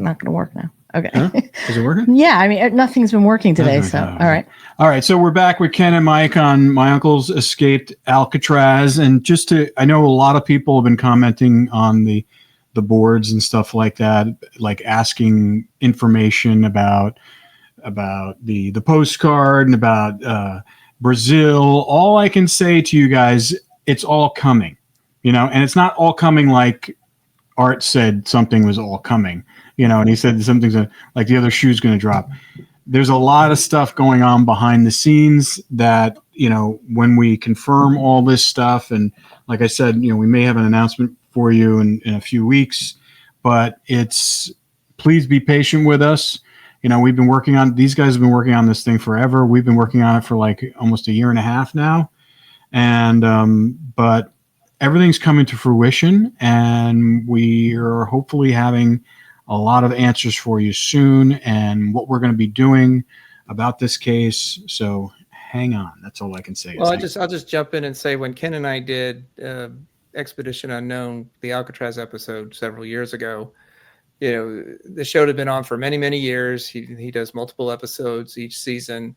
not going to work now. Okay. Huh? Is it working? Yeah. I mean, nothing's been working today. So, all right. All right. So we're back with Ken and Mike on My Uncle's Escaped Alcatraz. And I know a lot of people have been commenting on the boards and stuff like that, like asking information about the postcard and about Brazil. All I can say to you guys, it's all coming, and it's not all coming like Art said something was all coming, and he said something's like the other shoe's going to drop. There's a lot of stuff going on behind the scenes that, when we confirm all this stuff, and like I said, we may have an announcement for you in a few weeks, but please be patient with us. These guys have been working on this thing forever. We've been working on it for like almost a year and a half now. And, but everything's coming to fruition, and we are hopefully having a lot of answers for you soon and what we're going to be doing about this case. So hang on. That's all I can say. Well, I'll just jump in and say, when Ken and I did Expedition Unknown, the Alcatraz episode several years ago, the show had been on for many, many years. He does multiple episodes each season.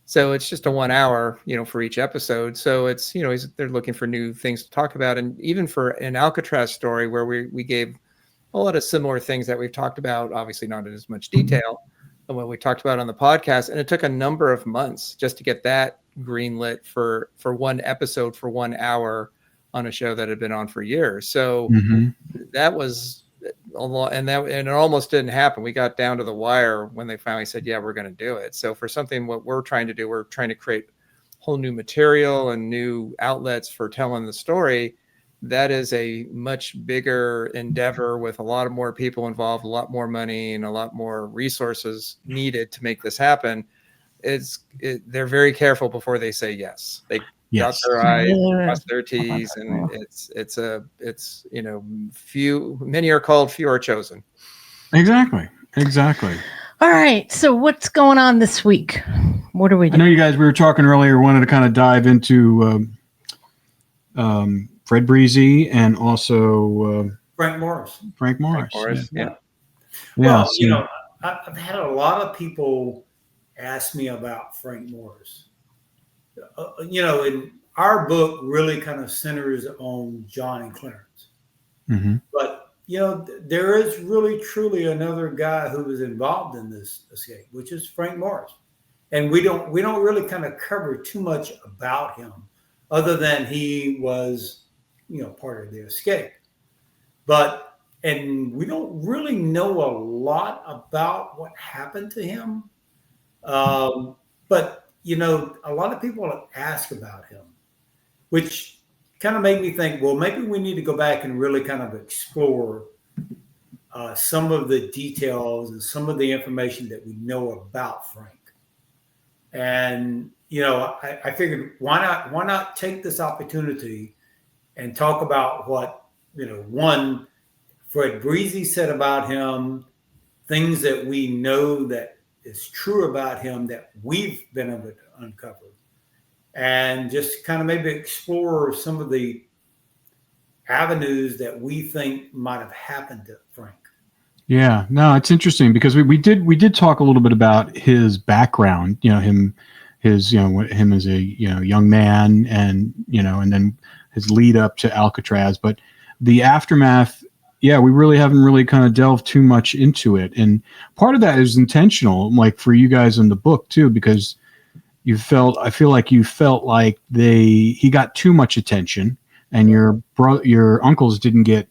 So it's just a 1 hour, for each episode. So it's, they're looking for new things to talk about. And even for an Alcatraz story where we gave a lot of similar things that we've talked about, obviously not in as much detail than what we talked about on the podcast. And it took a number of months just to get that greenlit for one episode for 1 hour on a show that had been on for years. So that was a lot, and it almost didn't happen. We got down to the wire when they finally said, yeah, we're going to do it. So for something, what we're trying to do, we're trying to create whole new material and new outlets for telling the story. That is a much bigger endeavor with a lot of more people involved, a lot more money, and a lot more resources needed to make this happen. They're very careful before they say yes. They dot their I's, cross their T's, and it's many are called, few are chosen. Exactly. All right. So what's going on this week? What are we doing? I know you guys, we were talking earlier, wanted to kind of dive into Fred Breezy and also Frank Morris. Yeah. Well, I've had a lot of people ask me about Frank Morris. And our book really kind of centers on John and Clarence. Mm-hmm. But, there is really, truly another guy who was involved in this escape, which is Frank Morris. And we don't really kind of cover too much about him other than he was, part of the escape. And we don't really know a lot about what happened to him. But a lot of people ask about him, which kind of made me think, well, maybe we need to go back and really kind of explore some of the details and some of the information that we know about Frank. And, I figured why not take this opportunity and talk about what, one, Fred Breezy said about him, things that we know that is true about him that we've been able to uncover, and just kind of maybe explore some of the avenues that we think might have happened to Frank. Yeah, no, it's interesting because we did talk a little bit about his background, him as a young man, and and then his lead up to Alcatraz, but the aftermath. Yeah, we really haven't really kind of delved too much into it. And part of that is intentional, like for you guys in the book too, because I feel like you felt like he got too much attention, and your uncles didn't get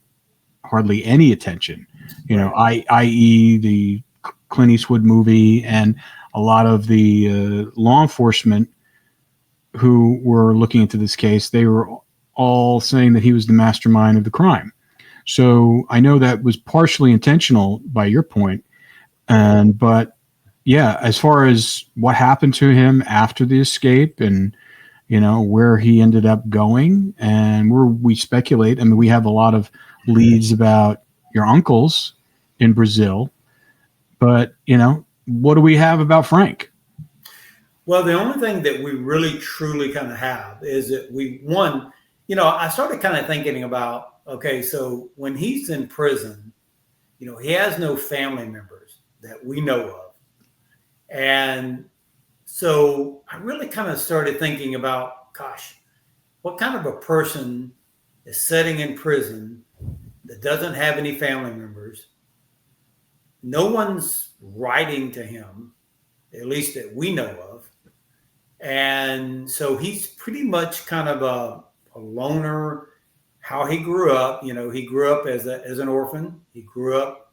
hardly any attention, i.e. the Clint Eastwood movie, and a lot of the law enforcement who were looking into this case, they were all saying that he was the mastermind of the crime. So I know that was partially intentional by your point. But yeah, as far as what happened to him after the escape and, where he ended up going, and we speculate, we have a lot of leads about your uncles in Brazil, but, what do we have about Frank? Well, the only thing that we really truly kind of have is that I started kind of thinking about, okay, so when he's in prison, he has no family members that we know of. And so I really kind of started thinking about, gosh, what kind of a person is sitting in prison that doesn't have any family members? No one's writing to him, at least that we know of. And so he's pretty much kind of a loner. How he grew up, he grew up as an orphan. He grew up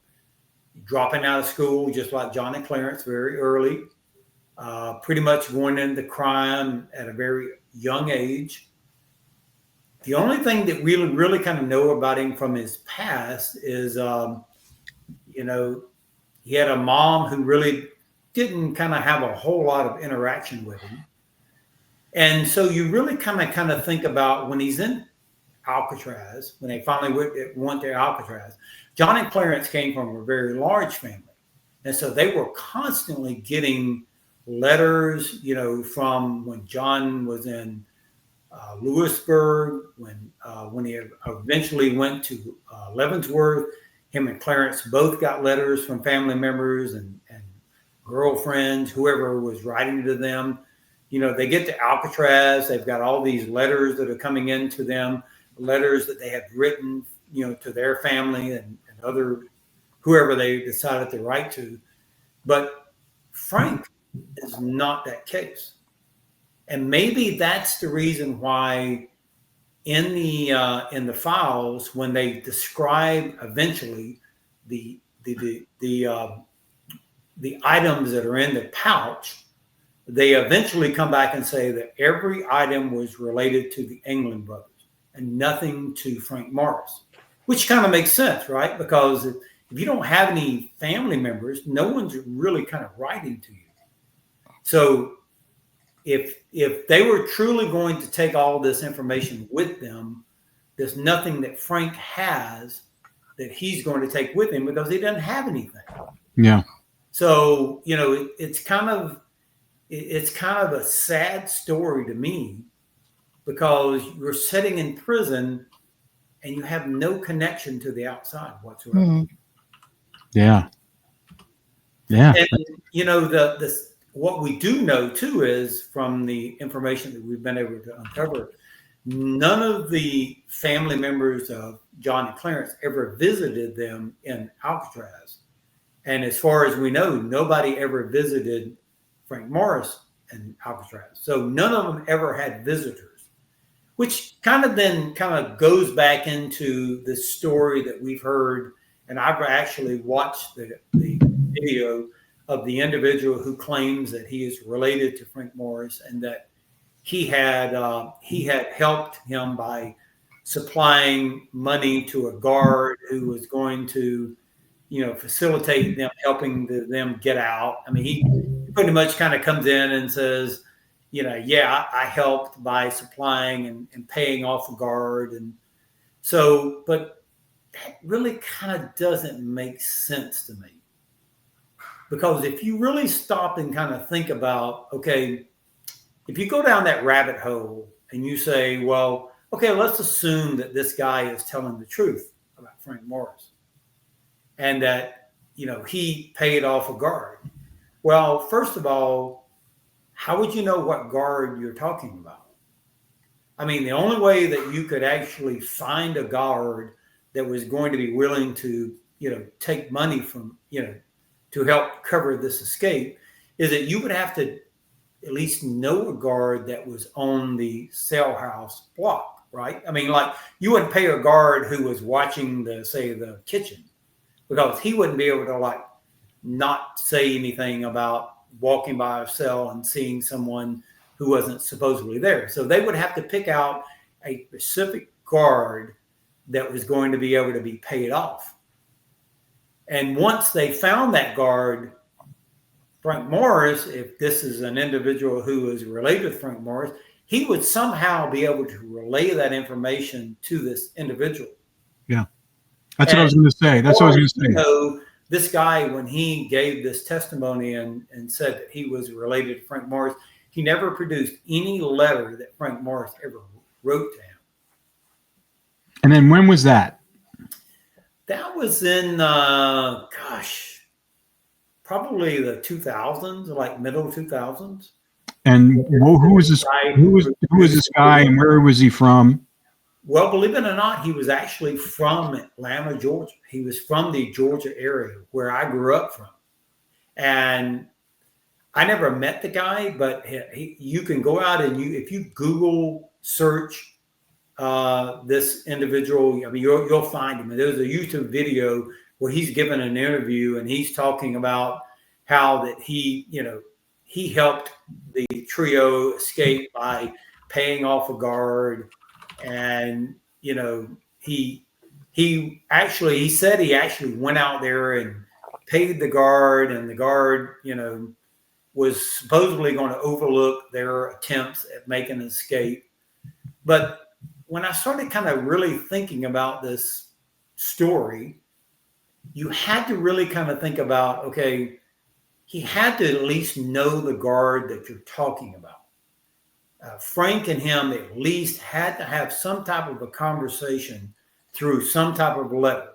dropping out of school, just like John and Clarence, very early. Pretty much going into crime at a very young age. The only thing that we really kind of know about him from his past is, he had a mom who really didn't kind of have a whole lot of interaction with him. And so you really kind of think about when he's in Alcatraz, when they finally went to Alcatraz, John and Clarence came from a very large family. And so they were constantly getting letters, from when John was in Lewisburg, when he eventually went to Leavenworth. Him and Clarence both got letters from family members and girlfriends, whoever was writing to them. They get to Alcatraz, they've got all these letters that are coming in to them, letters that they have written, to their family and other, whoever they decided to write to. But Frank is not that case. And maybe that's the reason why in the files, when they describe eventually the items that are in the pouch, they eventually come back and say that every item was related to the England brothers and nothing to Frank Morris, which kind of makes sense, right? Because if you don't have any family members, no one's really kind of writing to you. So if they were truly going to take all this information with them, there's nothing that Frank has that he's going to take with him because he doesn't have anything. Yeah. So, it's kind of a sad story to me because you're sitting in prison and you have no connection to the outside whatsoever. Mm. Yeah. Yeah. And, what we do know too is from the information that we've been able to uncover, none of the family members of John and Clarence ever visited them in Alcatraz. And as far as we know, nobody ever visited Frank Morris in Alcatraz. So none of them ever had visitors, which kind of goes back into the story that we've heard. And I've actually watched the video of the individual who claims that he is related to Frank Morris and that he had helped him by supplying money to a guard who was going to, facilitate them, helping them get out. I mean, he pretty much kind of comes in and says, I helped by supplying and paying off a guard. And so, but that really kind of doesn't make sense to me. Because if you really stop and kind of think about, okay, if you go down that rabbit hole and you say, well, okay, let's assume that this guy is telling the truth about Frank Morris and that, he paid off a guard. Well, first of all, how would you know what guard you're talking about? I mean, the only way that you could actually find a guard that was going to be willing to, take money from, to help cover this escape is that you would have to at least know a guard that was on the cell house block, right? I mean, like you wouldn't pay a guard who was watching the kitchen because he wouldn't be able to not say anything about walking by a cell and seeing someone who wasn't supposedly there. So they would have to pick out a specific guard that was going to be able to be paid off. And once they found that guard, Frank Morris, if this is an individual who is related to Frank Morris, he would somehow be able to relay that information to this individual. Yeah. That's what I was going to say. That's what I was going to say. This guy, when he gave this testimony and said that he was related to Frank Morris, he never produced any letter that Frank Morris ever wrote to him. And then when was that? That was in, probably the 2000s, like middle 2000s. And who was this? Who was this guy, and where was he from? Well, believe it or not, he was actually from Atlanta, Georgia. He was from the Georgia area where I grew up from. And I never met the guy, but you can go out and if you Google search this individual, I mean, you'll find him. And there's a YouTube video where he's given an interview and he's talking about how that he helped the trio escape by paying off a guard. And, he said he actually went out there and paid the guard, and the guard, was supposedly going to overlook their attempts at making an escape. But when I started kind of really thinking about this story, you had to really kind of think about, okay, he had to at least know the guard that you're talking about. Frank and him at least had to have some type of a conversation through some type of letter.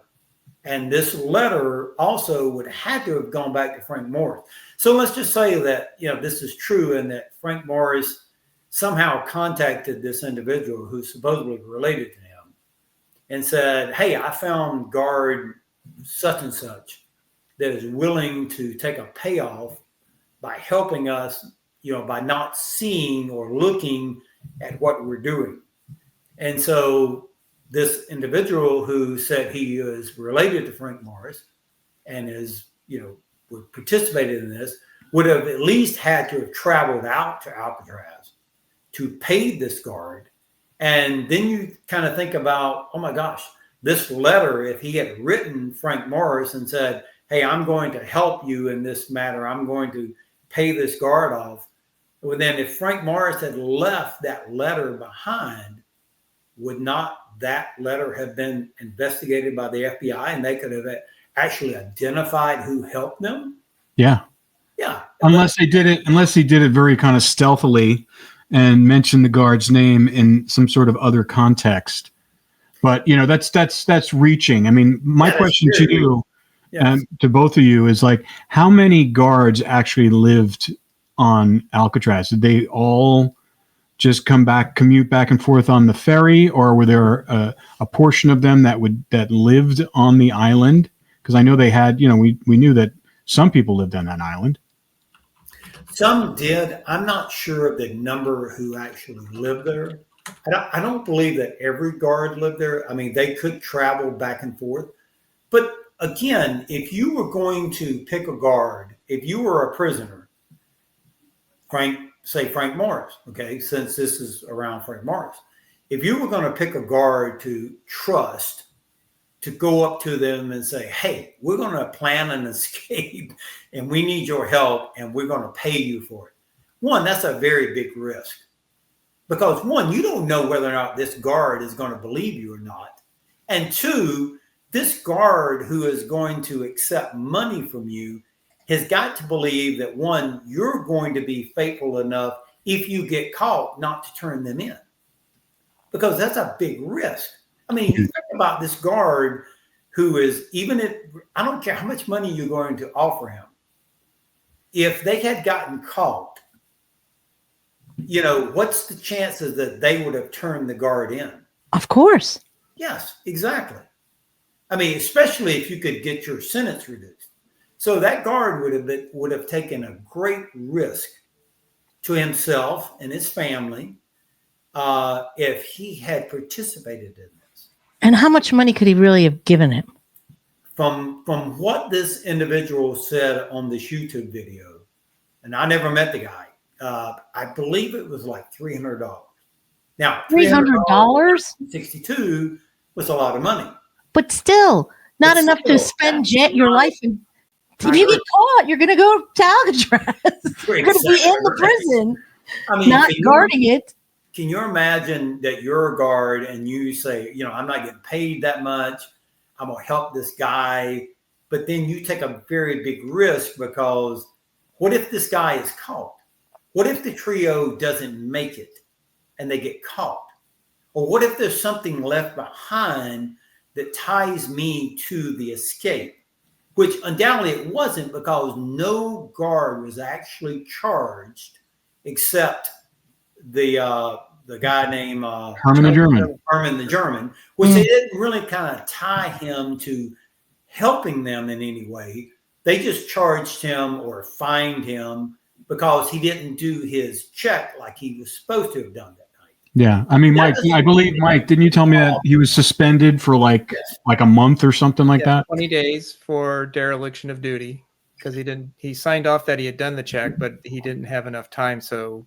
And this letter also would have to have gone back to Frank Morris. So let's just say that, this is true and that Frank Morris somehow contacted this individual who's supposedly related to him and said, hey, I found guard such and such that is willing to take a payoff by helping us, by not seeing or looking at what we're doing. And so this individual who said he is related to Frank Morris and is, participated in this would have at least had to have traveled out to Alcatraz to pay this guard. And then you kind of think about, oh my gosh, this letter, if he had written Frank Morris and said, hey, I'm going to help you in this matter, I'm going to pay this guard off. Well, then if Frank Morris had left that letter behind, would not that letter have been investigated by the FBI and they could have actually identified who helped them? Yeah. Yeah. Unless he did it very kind of stealthily and mentioned the guard's name in some sort of other context. But, that's reaching. I mean, my question to you, to both of you, is like, how many guards actually lived on Alcatraz? Did they all just commute back and forth on the ferry, or were there a portion of them that lived on the island? Because I know they had, we knew that some people lived on that island. Some did. I'm not sure of the number who actually lived there. I don't believe that every guard lived there. I mean, they could travel back and forth. But again, if you were going to pick a guard, if you were a prisoner, Frank Morris, okay, since this is around Frank Morris, if you were going to pick a guard to trust, to go up to them and say, hey, we're going to plan an escape and we need your help and we're going to pay you for it. One, that's a very big risk. Because one, you don't know whether or not this guard is going to believe you or not. And two, this guard who is going to accept money from you has got to believe that, one, you're going to be faithful enough if you get caught not to turn them in. Because that's a big risk. I mean, you think about this guard who is, I don't care how much money you're going to offer him. If they had gotten caught, what's the chances that they would have turned the guard in? Of course. Yes, exactly. I mean, especially if you could get your sentence reduced. So that guard would have taken a great risk to himself and his family if he had participated in this. And how much money could he really have given him? From what this individual said on this YouTube video, and I never met the guy, I believe it was like $300. Now, $300? 62 was a lot of money. But still, not enough to spend your life in. If you get caught, you're going to go to Alcatraz. You're going to be in the prison, not guarding it. Can you imagine that you're a guard and you say, I'm not getting paid that much. I'm going to help this guy. But then you take a very big risk because what if this guy is caught? What if the trio doesn't make it and they get caught? Or what if there's something left behind that ties me to the escape, which undoubtedly it wasn't, because no guard was actually charged except the guy named Herman the German. Herman the German, which they didn't really kind of tie him to helping them in any way. They just charged him or fined him because he didn't do his check like he was supposed to have done that night. Yeah, I mean, Mike, I believe, Mike, didn't you tell me that he was suspended for like a month or something like that? 20 days for dereliction of duty, because he signed off that he had done the check, but he didn't have enough time. So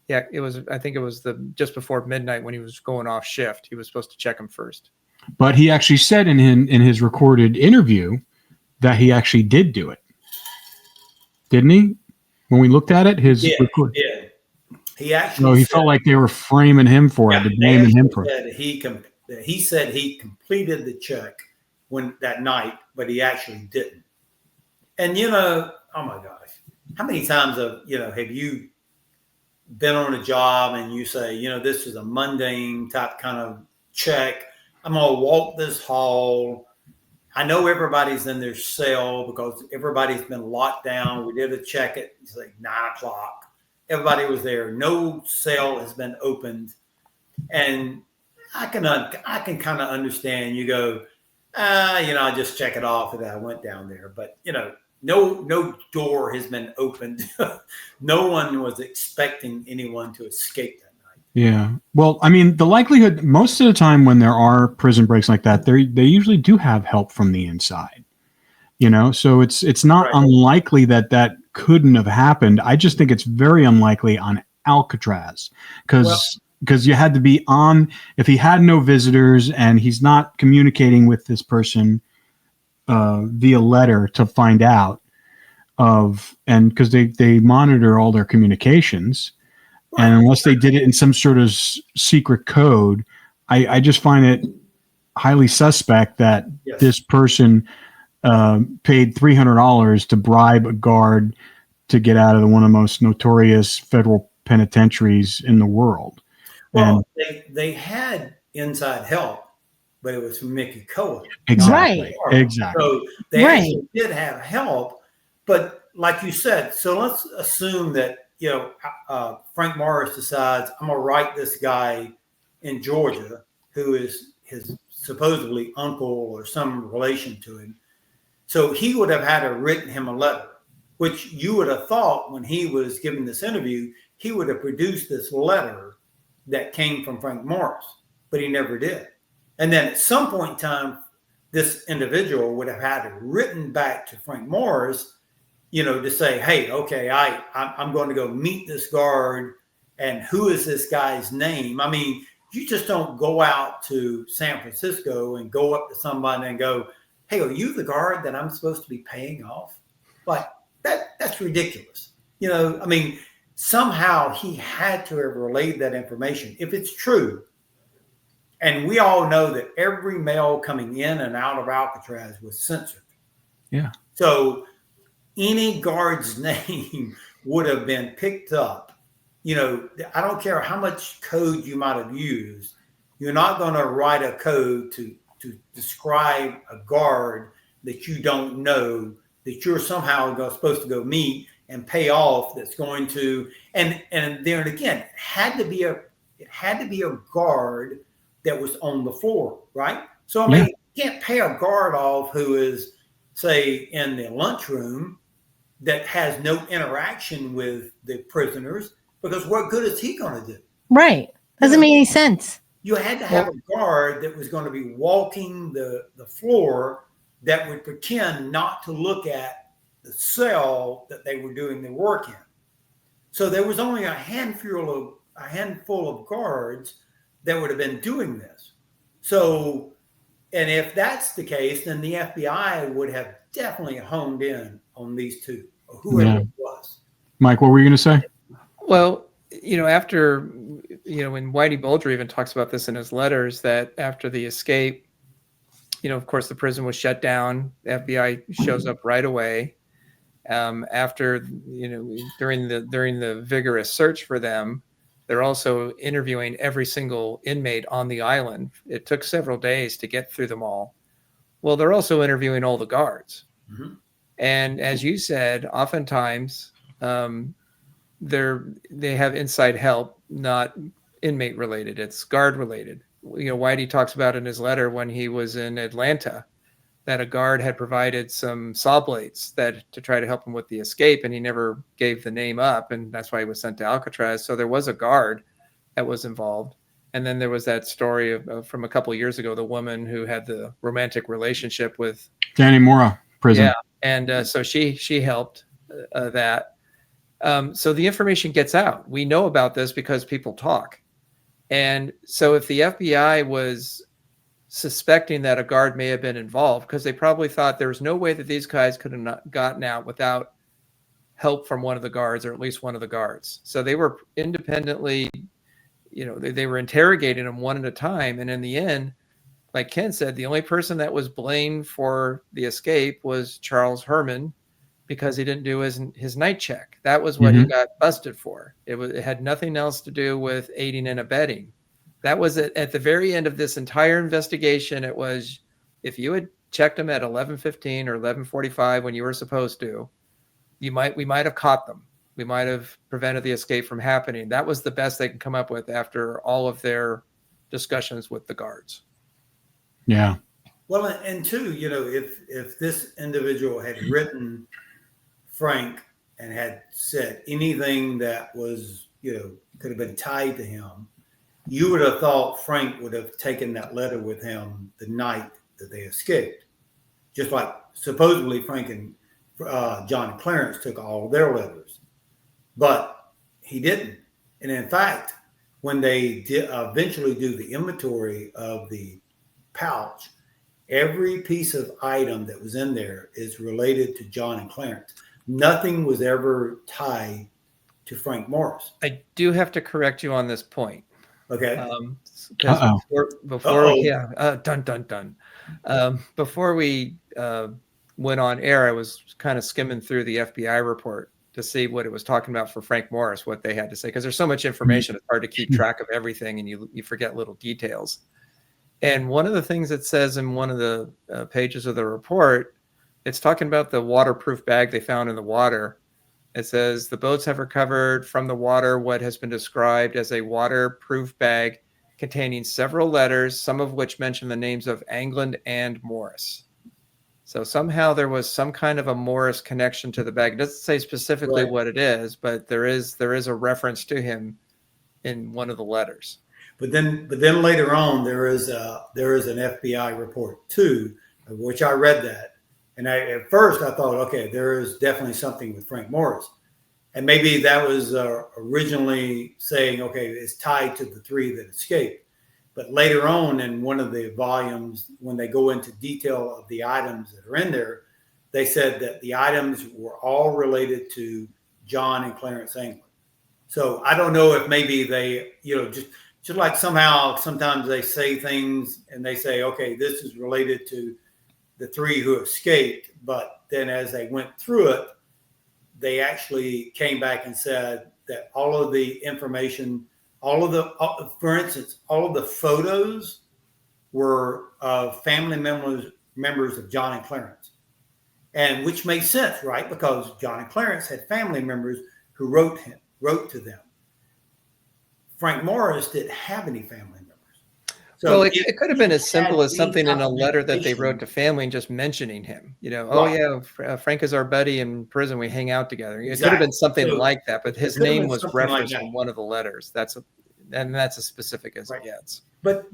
yeah, I think it was just before midnight when he was going off shift. He was supposed to check him first. But he actually said in his recorded interview that he actually did do it. Didn't he? When we looked at it, his record. Yeah. He actually. No, he felt like they were framing him for it, blaming him for it. He said he completed the check that night, but he actually didn't. And oh my gosh, how many times have you been on a job and you say, this is a mundane type kind of check. I'm going to walk this hall. I know everybody's in their cell because everybody's been locked down. We did a check at 9:00. Everybody was there. No cell has been opened. And I can kind of understand. You go, I just check it off that I went down there. But, no door has been opened. No one was expecting anyone to escape that night. Yeah. Well, I mean, the likelihood most of the time when there are prison breaks like that, they usually do have help from the inside. So it's not unlikely that couldn't have happened. I just think it's very unlikely on Alcatraz because you had to be on. If he had no visitors and he's not communicating with this person via letter to find out and because they monitor all their communications, and unless they did it in some sort of secret code, I just find it highly suspect that this person paid $300 to bribe a guard to get out of one of the most notorious federal penitentiaries in the world. Well, they had inside help, but it was from Mickey Cohen. Exactly. Exactly. So they actually did have help, but like you said, so let's assume that Frank Morris decides, I'm going to write this guy in Georgia who is his supposedly uncle or some relation to him. So he would have had to written him a letter, which you would have thought when he was giving this interview, he would have produced this letter that came from Frank Morris, but he never did. And then at some point in time, this individual would have had it written back to Frank Morris, to say, hey, okay, I'm going to go meet this guard, and who is this guy's name? I mean, you just don't go out to San Francisco and go up to somebody and go, hey, are you the guard that I'm supposed to be paying off? Like that's ridiculous. I mean, somehow he had to have relayed that information. If it's true, and we all know that every mail coming in and out of Alcatraz was censored. Yeah. So any guard's name would have been picked up. I don't care how much code you might have used. You're not going to write a code to describe a guard that you don't know, that you're somehow supposed to go meet and pay off. That's going to and there again, it had to be a guard that was on the floor, right? So I mean, you can't pay a guard off who is, say, in the lunchroom that has no interaction with the prisoners, because what good is he going to do? Right. Doesn't make any sense. You had to have a guard that was going to be walking the floor that would pretend not to look at the cell that they were doing their work in. So there was only a handful of guards that would have been doing this. So, and if that's the case, then the FBI would have definitely honed in on these two, or whoever it was. Mike, what were you going to say? Well, after, when Whitey Bulger even talks about this in his letters, that after the escape, of course, the prison was shut down. The FBI shows up right away. After, during the vigorous search for them, They're also interviewing every single inmate on the island. It took several days to get through them all. Well, they're also interviewing all the guards. Mm-hmm. And as you said, oftentimes they have inside help, not inmate related. It's guard related. Whitey talks about in his letter when he was in Atlanta that a guard had provided some saw blades to try to help him with the escape, and he never gave the name up, and that's why he was sent to Alcatraz. So there was a guard that was involved. And then there was that story from a couple of years ago, the woman who had the romantic relationship with Danny Mora prison. Yeah, and so she helped that. So the information gets out. We know about this because people talk. And so if the FBI was suspecting that a guard may have been involved, because they probably thought there was no way that these guys could have not gotten out without help from one of the guards, or at least one of the guards. So they were independently, they were interrogating them one at a time. And in the end, like Ken said, the only person that was blamed for the escape was Charles Herman, because he didn't do his night check. That was what he got busted for. It had nothing else to do with aiding and abetting. That was at the very end of this entire investigation. It was, if you had checked them at 11:15 or 11:45 when you were supposed to, we might have caught them. We might have prevented the escape from happening. That was the best they could come up with after all of their discussions with the guards. Yeah. Well, and two, if this individual had written Frank and had said anything that was, could have been tied to him, you would have thought Frank would have taken that letter with him the night that they escaped. Just like supposedly Frank and John and Clarence took all of their letters. But he didn't. And in fact, when they eventually do the inventory of the pouch, every piece of item that was in there is related to John and Clarence. Nothing was ever tied to Frank Morris. I do have to correct you on this point. Okay. Before we went on air, I was kind of skimming through the FBI report to see what it was talking about for Frank Morris, what they had to say, because there's so much information, it's hard to keep track of everything, and you forget little details. And one of the things it says in one of the pages of the report, it's talking about the waterproof bag they found in the water. It says the boats have recovered from the water what has been described as a waterproof bag containing several letters, some of which mention the names of Angland and Morris. So somehow there was some kind of a Morris connection to the bag. It doesn't say specifically what it is, but there is a reference to him in one of the letters. But then later on, there is an FBI report too, of which I read that. And at first I thought, okay, there is definitely something with Frank Morris. And maybe that was originally saying, okay, it's tied to the three that escaped. But later on in one of the volumes, when they go into detail of the items that are in there, they said that the items were all related to John and Clarence Angland. So I don't know if maybe they, just like somehow sometimes they say things and they say, okay, this is related to the three who escaped. But then as they went through it, they actually came back and said that all of the information, for instance, all of the photos were of family members of John and Clarence. And which made sense, right? Because John and Clarence had family members who wrote to them. Frank Morris didn't have any family members. So well, it could have been as simple as something in a letter that they wrote to family and just mentioning him. Frank is our buddy in prison. We hang out together. It could have been something like that, but his name was referenced in one of the letters. That's as specific as it gets. But,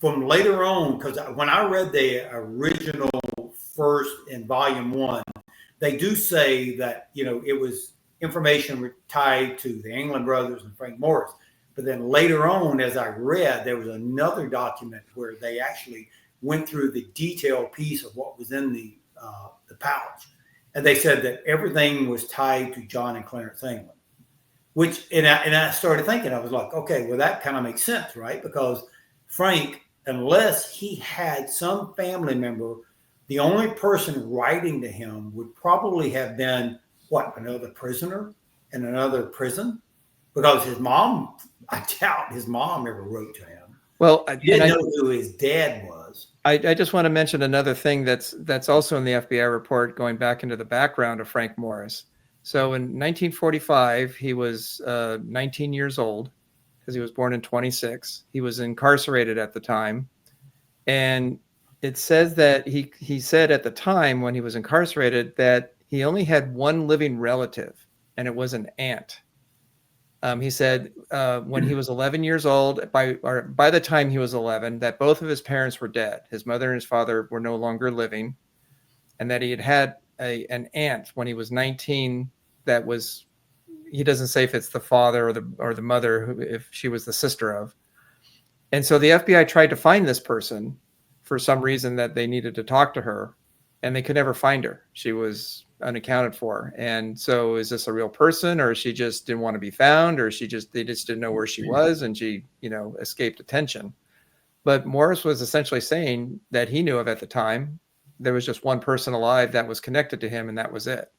from later on, because when I read the original first in volume 1, they do say that, it was information tied to the Angland brothers and Frank Morris. But then later on, as I read, there was another document where they actually went through the detailed piece of what was in the pouch. And they said that everything was tied to John and Clarence Angland, and I started thinking, I was like, okay, well, that kind of makes sense, right? Because Frank, unless he had some family member, the only person writing to him would probably have been another prisoner in another prison. because his mom, I doubt his mom ever wrote to him. Well, he didn't know who his dad was. I just want to mention another thing that's also in the FBI report, going back into the background of Frank Morris. So in 1945, he was 19 years old, because he was born in 26. He was incarcerated at the time. And it says that he said at the time when he was incarcerated that he only had one living relative, and it was an aunt. He said when he was 11 years old, by the time he was 11, that both of his parents were dead. His mother and his father were no longer living, and that he had an aunt when he was 19. That was, he doesn't say if it's the father or the mother, if she was the sister of. And so the FBI tried to find this person for some reason, that they needed to talk to her, and they could never find her. She was unaccounted for. And so is this a real person, or she just didn't want to be found, or they just didn't know where she was, and she, escaped attention. But Morris was essentially saying that he knew of at the time, there was just one person alive that was connected to him, and that was it.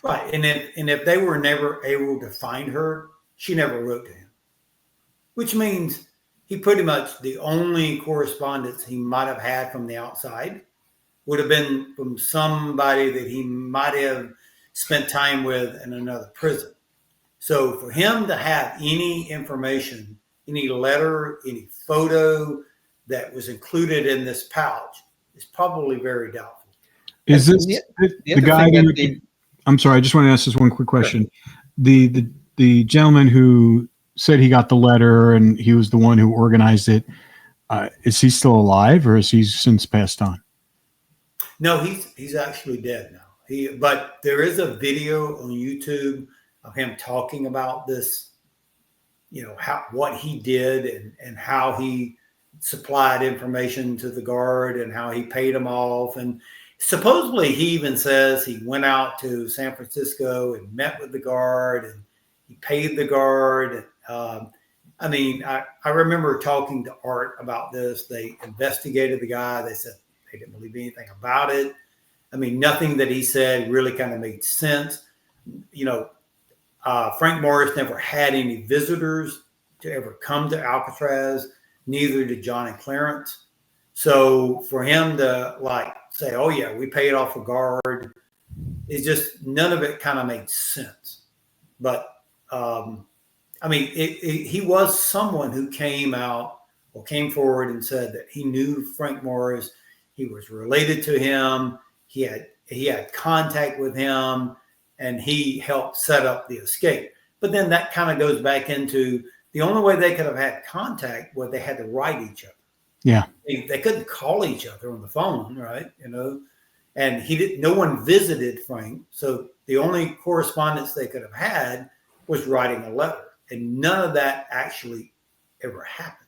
Right. And if they were never able to find her, she never wrote to him, which means he pretty much, the only correspondence he might have had from the outside would have been from somebody that he might have spent time with in another prison. So for him to have any information, any letter, any photo that was included in this pouch is probably very doubtful. Is this the guy? I'm sorry, I just want to ask this one quick question. Sure. The gentleman who said he got the letter and he was the one who organized it, is he still alive, or is he since passed on? No, he's actually dead now. But there is a video on YouTube of him talking about this, what he did and how he supplied information to the guard and how he paid him off. And supposedly he even says he went out to San Francisco and met with the guard and he paid the guard. I remember talking to Art about this. They investigated the guy. They said they didn't believe anything about it. Nothing that he said really kind of made sense. Frank Morris never had any visitors to ever come to Alcatraz, neither did John and Clarence. So for him to say, oh yeah, we paid off a guard, it's just, none of it kind of made sense. But he was someone who came forward and said that he knew Frank Morris. He was related to him. He had contact with him, and he helped set up the escape. But then that kind of goes back into the only way they could have had contact was they had to write each other. Yeah. They couldn't call each other on the phone, right? And no one visited Frank. So the only correspondence they could have had was writing a letter. And none of that actually ever happened.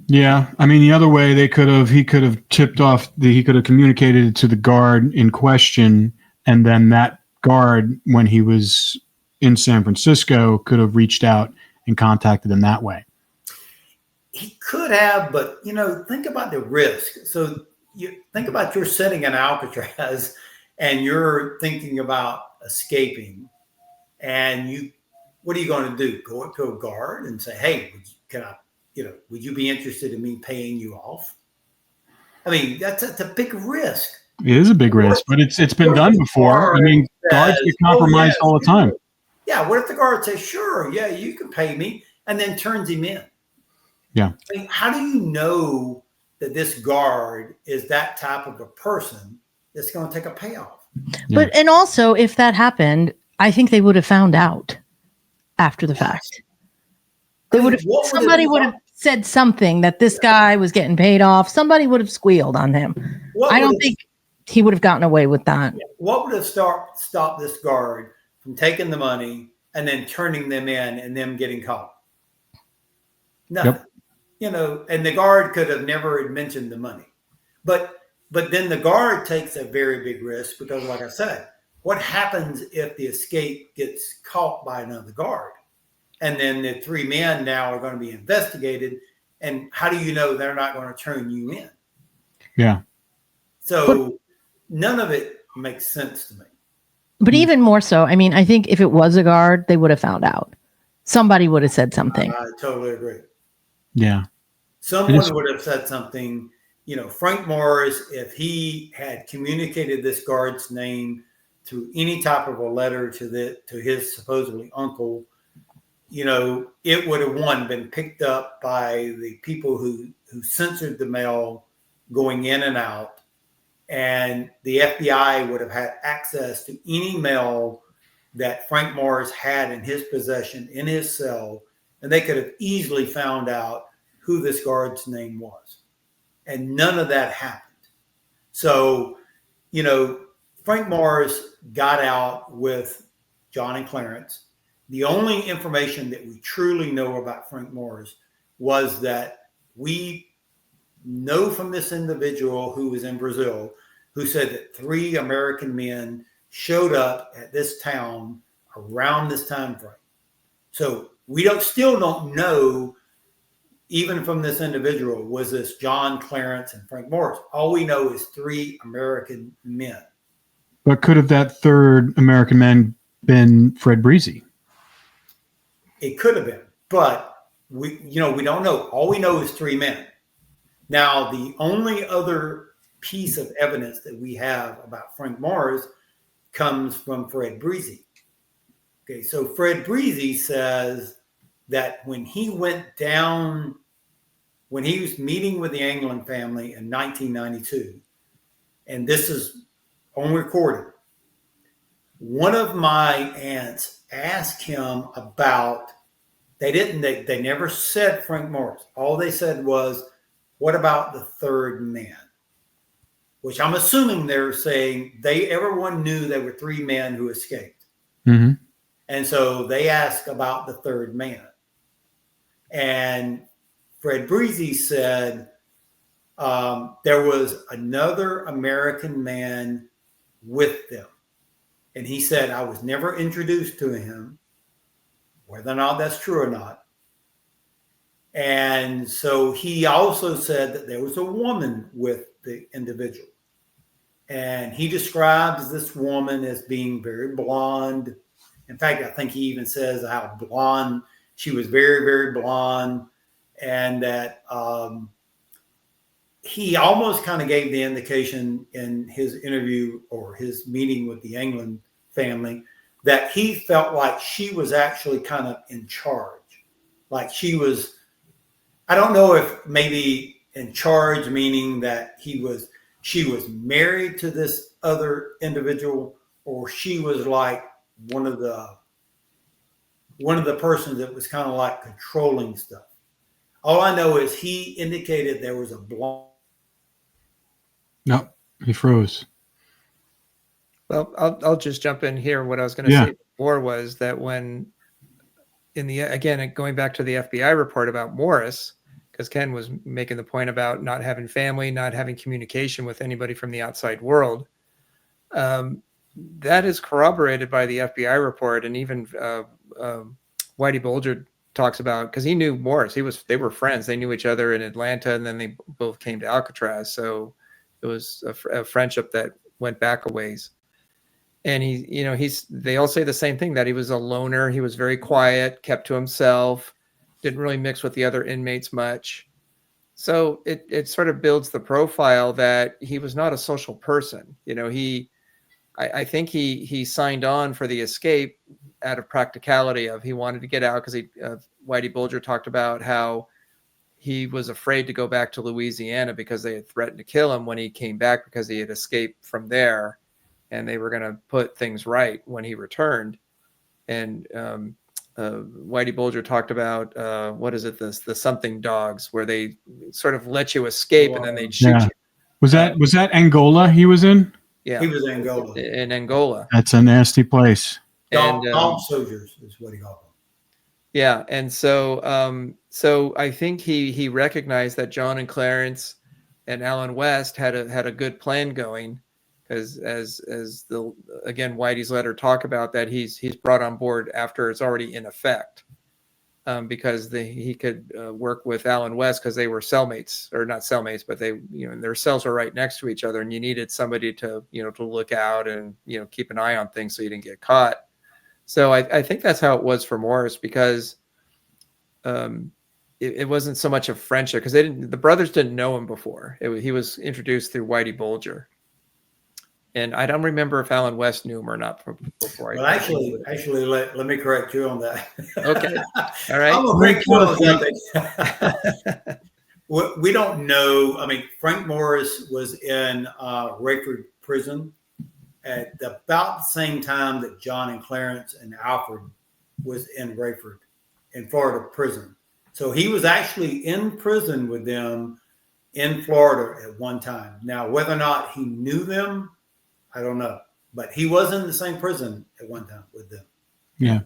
Yeah. The other way he could have tipped off, he could have communicated to the guard in question. And then that guard, when he was in San Francisco, could have reached out and contacted him that way. He could have, but think about the risk. So you think about you're sitting in Alcatraz and you're thinking about escaping, and what are you going to do? Go up to a guard and say, "Hey, would you be interested in me paying you off?" That's a big risk. It is a big risk, but it's been done before. Guards get compromised all the time. Yeah. What if the guard says, "Sure, yeah, you can pay me," and then turns him in? Yeah. How do you know that this guard is that type of a person that's going to take a payoff? Yeah. And also, if that happened, I think they would have found out after the fact. Somebody would have said something that this guy was getting paid off. Somebody would have squealed on him. I don't think he would have gotten away with that. What would have stopped this guard from taking the money and then turning them in and them getting caught? Nothing. Yep. And the guard could have never mentioned the money. But then the guard takes a very big risk because, like I said, what happens if the escape gets caught by another guard? And then the three men now are going to be investigated. And how do you know they're not going to turn you in? Yeah. So none of it makes sense to me. But even more so, I mean, I think if it was a guard, they would have found out. Somebody would have said something. I totally agree. Yeah. Someone would have said something. Frank Morris, if he had communicated this guard's name through any type of a letter to his supposedly uncle, it would have been picked up by the people who censored the mail going in and out, and the FBI would have had access to any mail that Frank Morris had in his possession in his cell, and they could have easily found out who this guard's name was. And none of that happened. So, Frank Morris got out with John and Clarence. The only information that we truly know about Frank Morris was that we know from this individual who was in Brazil, who said that 3 American men showed up at this town around this time frame. So we still don't know, even from this individual, was this John, Clarence, and Frank Morris. All we know is 3 American men. But could have that third American man been Fred Breezy? It could have been, but we don't know. All we know is 3 men. Now, the only other piece of evidence that we have about Frank Morris comes from Fred Breezy. Okay, so Fred Breezy says that when he was meeting with the Anglin family in 1992, and this is on recording, one of my aunts asked him about, they never said Frank Morris. All they said was, what about the third man? Which I'm assuming they're saying everyone knew there were 3 men who escaped. Mm-hmm. And so they asked about the third man. And Fred Breezy said there was another American man with them. And he said, I was never introduced to him, whether or not that's true or not. And so he also said that there was a woman with the individual. And he describes this woman as being very blonde. In fact, I think he even says how blonde, she was very, very blonde. And that he almost kind of gave the indication in his interview or his meeting with the Anglin family that he felt like she was actually kind of in charge. Like she was, I don't know if maybe in charge, meaning that she was married to this other individual, or she was like one of the persons that was kind of like controlling stuff. All I know is he indicated there was a blonde. No, he froze. Well, I'll just jump in here. What I was going to say before was that when again, going back to the FBI report about Morris, because Ken was making the point about not having family, not having communication with anybody from the outside world. That is corroborated by the FBI report. And even Whitey Bulger talks about, because he knew Morris, they were friends. They knew each other in Atlanta, and then they both came to Alcatraz. So it was a friendship that went back a ways. And they all say the same thing, that he was a loner. He was very quiet, kept to himself, didn't really mix with the other inmates much. So it sort of builds the profile that he was not a social person. I think he signed on for the escape out of practicality of he wanted to get out, because Whitey Bulger talked about how he was afraid to go back to Louisiana because they had threatened to kill him when he came back, because he had escaped from there and they were going to put things right when he returned. And Whitey Bulger talked about the something dogs, where they sort of let you escape and then they'd shoot you. Was that Angola he was in? Yeah, he was in Angola. In Angola. That's a nasty place. Dog soldiers is what he called them. Yeah, and so I think he recognized that John and Clarence and Alan West had a good plan going, because as Whitey's letter talk about that he's brought on board after it's already in effect. because he could work with Alan West because they were cellmates, or not cellmates, but they, their cells were right next to each other, and you needed somebody to, to look out and, keep an eye on things so you didn't get caught. So I think that's how it was for Morris, because it wasn't so much a friendship, because the brothers didn't know him before. He was introduced through Whitey Bulger. And I don't remember if Alan West knew him or not before. Well, actually, let me correct you on that. Okay. All right. I'm a great we don't know. I mean, Frank Morris was in Rayford Prison at about the same time that John and Clarence and Alfred was in Rayford, in Florida prison. So he was actually in prison with them in Florida at one time. Now, whether or not he knew them, I don't know, but he was in the same prison at one time with them. Yeah.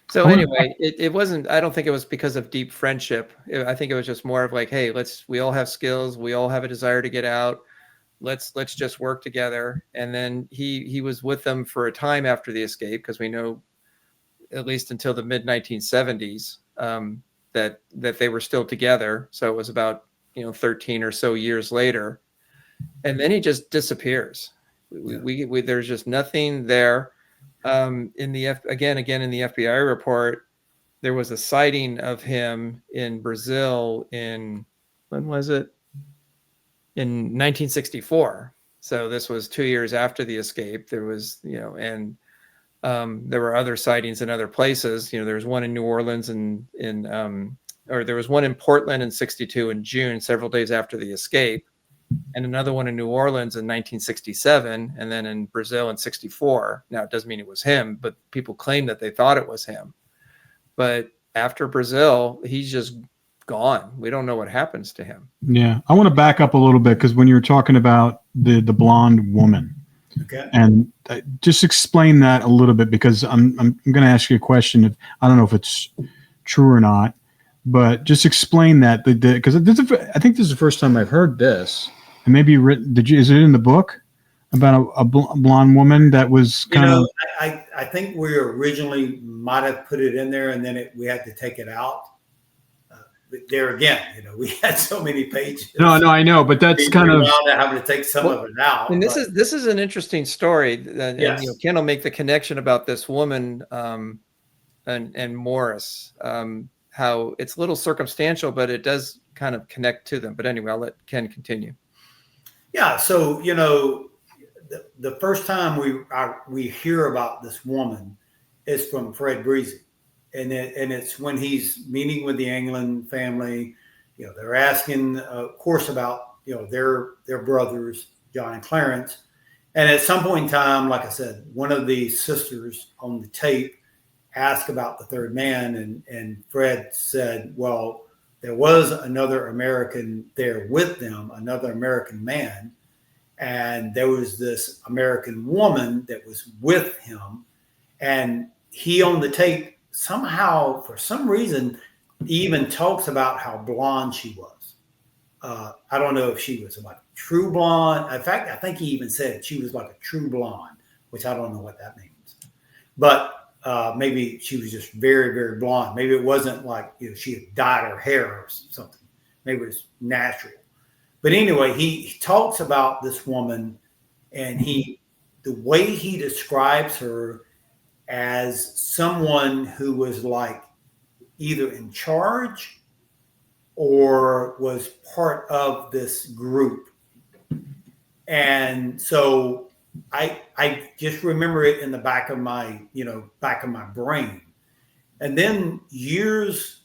So anyway, it wasn't, I don't think it was because of deep friendship. I think it was just more of like, hey, we all have skills. We all have a desire to get out. Let's just work together. And then he was with them for a time after the escape, because we know at least until the mid 1970s that they were still together. So it was about 13 or so years later, and then he just disappears. We there's just nothing there. In the again in the FBI report, there was a sighting of him in Brazil when was it? In 1964. So this was 2 years after the escape. There was, and there were other sightings in other places. There was one in New Orleans or there was one in Portland in 62 in June, several days after the escape, and another one in New Orleans in 1967, and then in Brazil in 64. Now, it doesn't mean it was him, but people claim that they thought it was him. But after Brazil, he's just gone. We don't know what happens to him. Yeah. I want to back up a little bit, because when you were talking about the blonde woman, okay, and just explain that a little bit, because I'm going to ask you a question. I don't know if it's true or not, but just explain that, because I think this is the first time I've heard this. And maybe is it in the book about a blonde woman that was kind of? I think we originally might have put it in there, and then we had to take it out. But there again, we had so many pages. No, I know, but that's kind of having to take some of it out. And this is an interesting story. Yes. And Ken will make the connection about this woman and Morris. How it's a little circumstantial, but it does kind of connect to them. But anyway, I'll let Ken continue. Yeah. So, the first time we hear about this woman is from Fred Breezy. And it's when he's meeting with the England family. They're asking, of course, about, their brothers, John and Clarence. And at some point in time, like I said, one of the sisters on the tape asked about the third man, and Fred said, well, there was another American there with them, another American man, and there was this American woman that was with him, and he on the tape somehow, for some reason, even talks about how blonde she was. I don't know if she was like true blonde. In fact, I think he even said she was like a true blonde, which I don't know what that means, but maybe she was just very, very blonde. Maybe it wasn't like she had dyed her hair or something. Maybe it was natural. But anyway, he talks about this woman, and the way he describes her as someone who was like either in charge or was part of this group. And so I just remember it in the back of my brain. And then years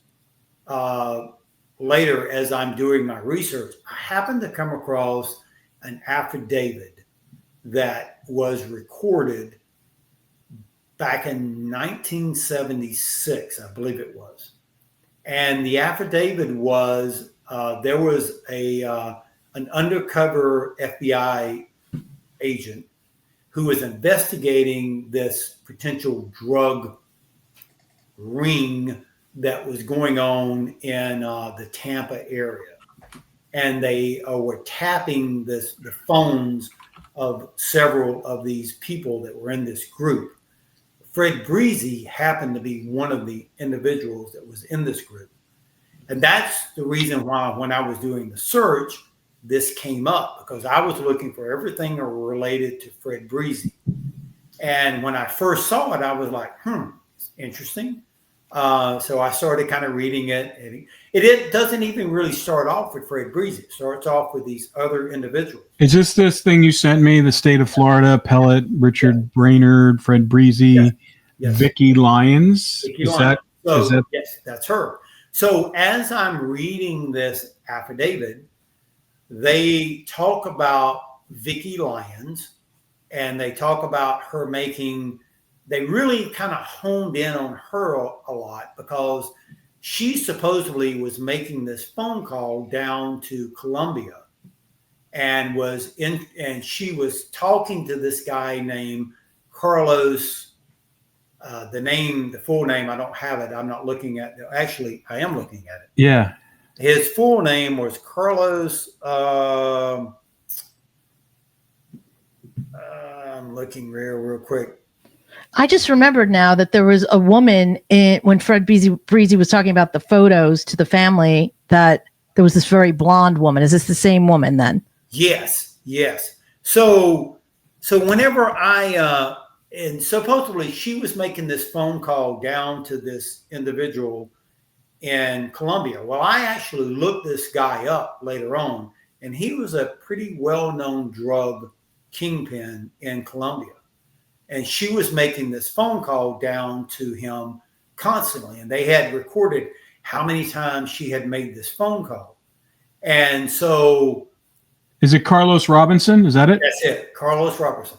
later, as I'm doing my research, I happened to come across an affidavit that was recorded back in 1976, I believe it was. And the affidavit was there was an undercover FBI agent who was investigating this potential drug ring that was going on in the Tampa area. And they were tapping the phones of several of these people that were in this group. Fred Breezy happened to be one of the individuals that was in this group. And that's the reason why when I was doing the search, this came up, because I was looking for everything related to Fred Breezy. And when I first saw it, I was like, it's interesting. So I started kind of reading it. And it doesn't even really start off with Fred Breezy. It starts off with these other individuals. Is this thing you sent me, the state of Florida, Pellet, Richard Brainerd, Fred Breezy, Vicki Lyons? Yes, that's her. So as I'm reading this affidavit, they talk about Vicki Lyons, and they talk about her they really kind of honed in on her a lot, because she supposedly was making this phone call down to Colombia and she was talking to this guy named Carlos. The full name, I don't have it. I'm not looking at it. Actually, I am looking at it. Yeah. His full name was Carlos. I'm looking real quick. I just remembered now that there was a woman when Fred Breezy was talking about the photos to the family, that there was this very blonde woman. Is this the same woman then? Yes. So whenever and supposedly she was making this phone call down to this individual in Colombia. Well, I actually looked this guy up later on, and he was a pretty well-known drug kingpin in Colombia. And she was making this phone call down to him constantly. And they had recorded how many times she had made this phone call. And so... Is it Carlos Robinson? Is that it? That's it, Carlos Robinson.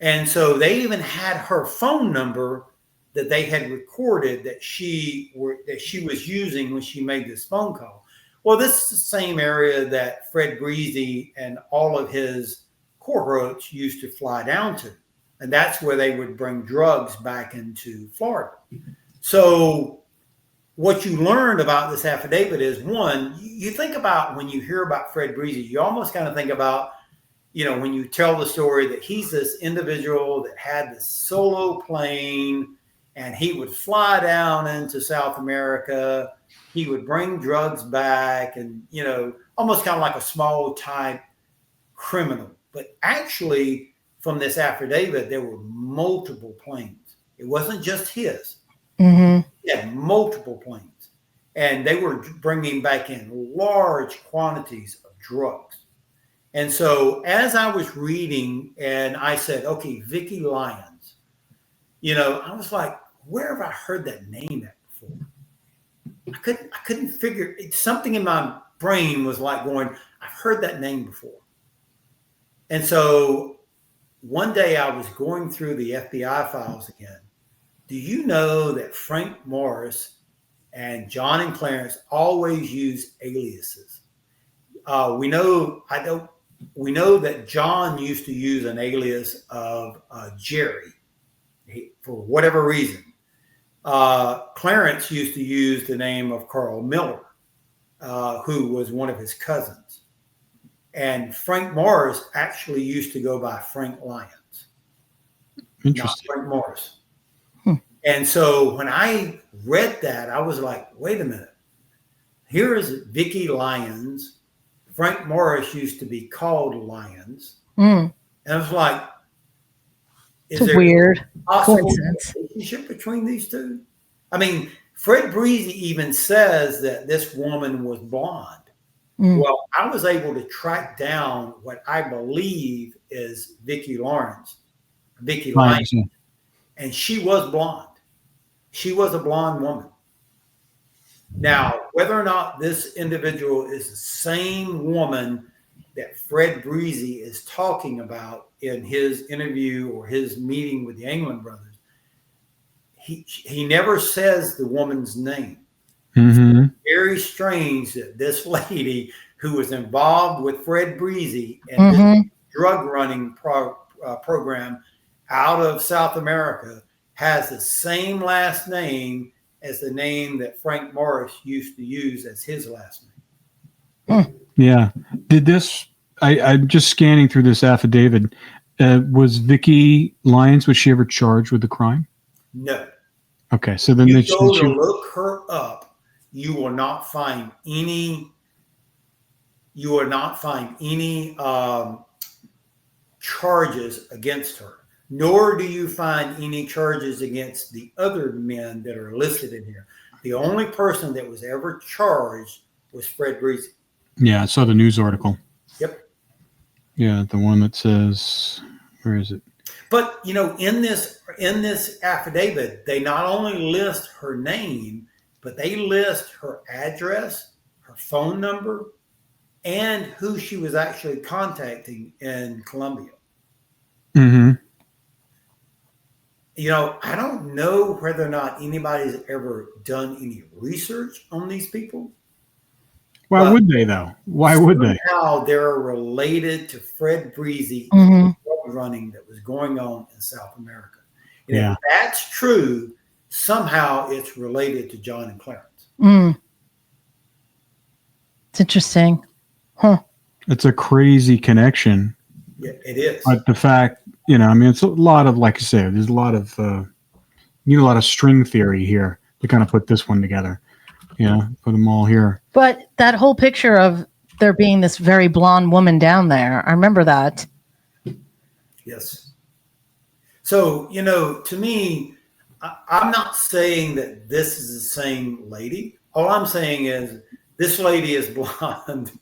And so they even had her phone number that they had recorded that she was using when she made this phone call. Well, this is the same area that Fred Breezy and all of his cohorts used to fly down to. And that's where they would bring drugs back into Florida. So what you learned about this affidavit is, one, you think about when you hear about Fred Breezy, you almost kind of think about, when you tell the story that he's this individual that had this solo plane and he would fly down into South America. He would bring drugs back and, almost kind of like a small type criminal. But actually, from this affidavit, there were multiple planes. It wasn't just his. Mm-hmm. He had multiple planes. And they were bringing back in large quantities of drugs. And so as I was reading, and I said, okay, Vicki Lyons, I was like, where have I heard that name at before? I couldn't figure it. Something in my brain was like going, I've heard that name before. And so one day I was going through the FBI files again. Do you know that Frank Morris and John and Clarence always use aliases? We know that John used to use an alias of Jerry for whatever reason. Clarence used to use the name of Carl Miller, who was one of his cousins. And Frank Morris actually used to go by Frank Lyons. Interesting. Not Frank Morris. And so when I read that, I was like, wait a minute. Here is Vicki Lyons. Frank Morris used to be called Lyons. And I was like, is there weird a coincidence relationship between these two? I mean, Fred Breezy even says that this woman was blonde. Well, I was able to track down what I believe is Vicki Lyons, and she was blonde. She was a blonde woman. Now, whether or not this individual is the same woman that Fred Breezy is talking about in his interview or his meeting with the England brothers, he never says the woman's name. Mm-hmm. Very strange that this lady who was involved with Fred Breezy and this drug running program out of South America has the same last name as the name that Frank Morris used to use as his last name. Yeah. I'm just scanning through this affidavit. Was Vicki Lyons, was she ever charged with the crime? No. Okay, so then you go to look her up, you will not find any. You will not find any charges against her, nor do you find any charges against the other men that are listed in here. The only person that was ever charged was Fred Breezy. Yeah, I saw the news article. Yep. Yeah, the one that says, where is it? But in this affidavit, they not only list her name, but they list her address, her phone number, and who she was actually contacting in Colombia. Mm-hmm. I don't know whether or not anybody's ever done any research on these people. Why would they, though? Why would they? Somehow they're related to Fred Breezy Mm-hmm. drug running that was going on in South America. And Yeah. if that's true, somehow it's related to John and Clarence. Mm. It's interesting. Huh. It's a crazy connection. Yeah, it is. But the fact, it's a lot of, like I said, there's a lot of, you need a lot of string theory here to kind of put this one together. Put them all here. But that whole picture of there being this very blonde woman down there, I remember that. Yes. So, to me, I'm not saying that this is the same lady. All I'm saying is this lady is blonde.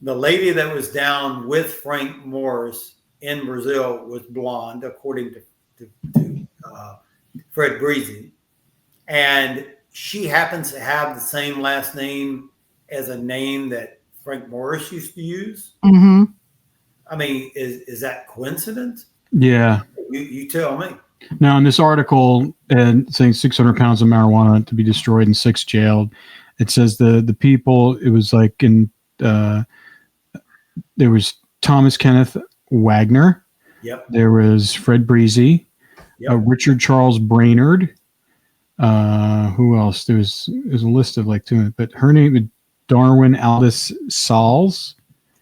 The lady that was down with Frank Morris in Brazil was blonde, according to Fred Breezy. And she happens to have the same last name as a name that Frank Morris used to use. Mm-hmm. I mean, is that coincidence? Yeah. You tell me. Now, in this article, saying 600 pounds of marijuana to be destroyed and 6 jailed, it says the people, it was like there was Thomas Kenneth Wagner. Yep. There was Fred Breezy. Yep. Richard Charles Brainerd. Who else? There's a list of like 2, but her name is Darwin Aldous Sauls.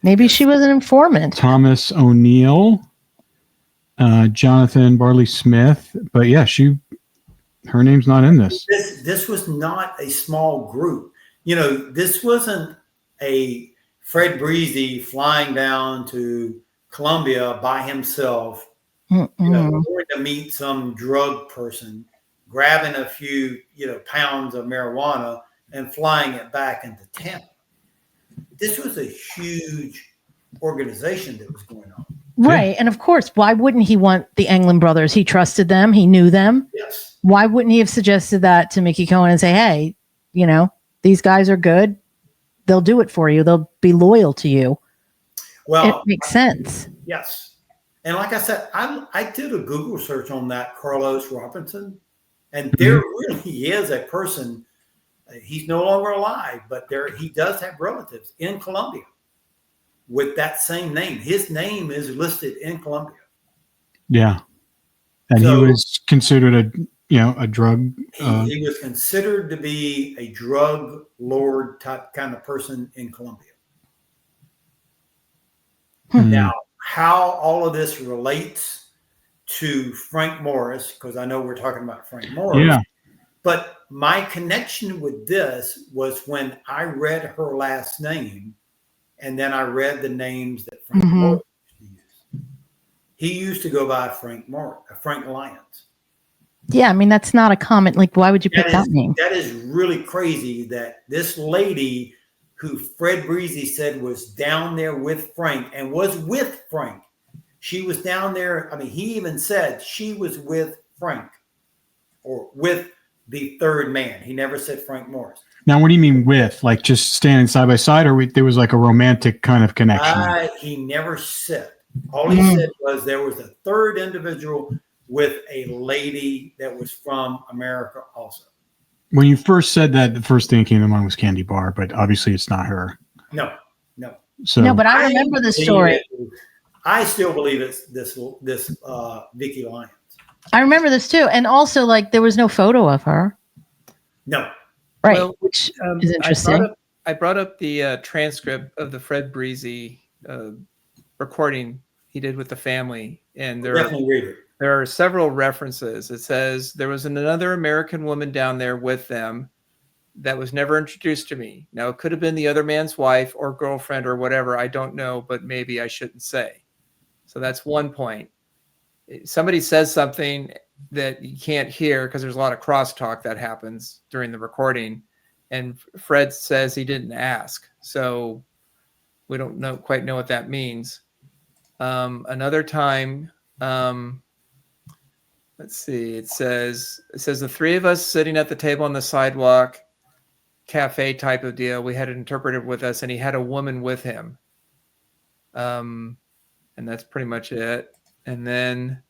Maybe she was an informant. Thomas O'Neill. Jonathan Barley Smith. But yeah, her name's not in this. This was not a small group. This wasn't a Fred Breezy flying down to Colombia by himself, going to meet some drug person, grabbing a few, pounds of marijuana and flying it back into Tampa. This was a huge organization that was going on. Right. Yeah. And of course, why wouldn't he want the Englund brothers? He trusted them. He knew them. Yes. Why wouldn't he have suggested that to Mickey Cohen and say, hey, these guys are good. They'll do it for you. They'll be loyal to you. Well, it makes sense. Yes. And like I said, I did a Google search on that Carlos Robinson, and there really is a person. He's no longer alive, but he does have relatives in Colombia with that same name. His name is listed in Colombia. Yeah. And he was considered a drug. He was considered to be a drug lord type kind of person in Colombia. Now, how all of this relates to Frank Morris, because I know we're talking about Frank Morris. Yeah. But my connection with this was when I read her last name, and then I read the names that Frank Morris used to use. He used to go by Frank Lyons. Yeah, I mean, that's not a common, why would you pick that name? That is really crazy that this lady who Fred Breezy said was down there with Frank and was with Frank. She was down there. I mean, he even said she was with Frank or with the third man. He never said Frank Morris. Now, what do you mean with? Like just standing side by side, or there was like a romantic kind of connection? He never said. All he said was there was a third individual with a lady that was from America also. When you first said that, the first thing that came to mind was Candy Bar, but obviously it's not her. No. So no, but I remember the story. I still believe it's this Vicky Lyons. I remember this too, and also there was no photo of her. No. Right, well, which is interesting. I brought up the transcript of the Fred Breezy recording he did with the family, and there definitely read it. There are several references. It says there was another American woman down there with them that was never introduced to me. Now, it could have been the other man's wife or girlfriend or whatever. I don't know, but maybe I shouldn't say. So that's one point. Somebody says something that you can't hear because there's a lot of crosstalk that happens during the recording. And Fred says he didn't ask. So we don't quite know what that means. Another time, let's see, it says the three of us sitting at the table on the sidewalk, cafe type of deal. We had an interpreter with us, and he had a woman with him. And that's pretty much it. And then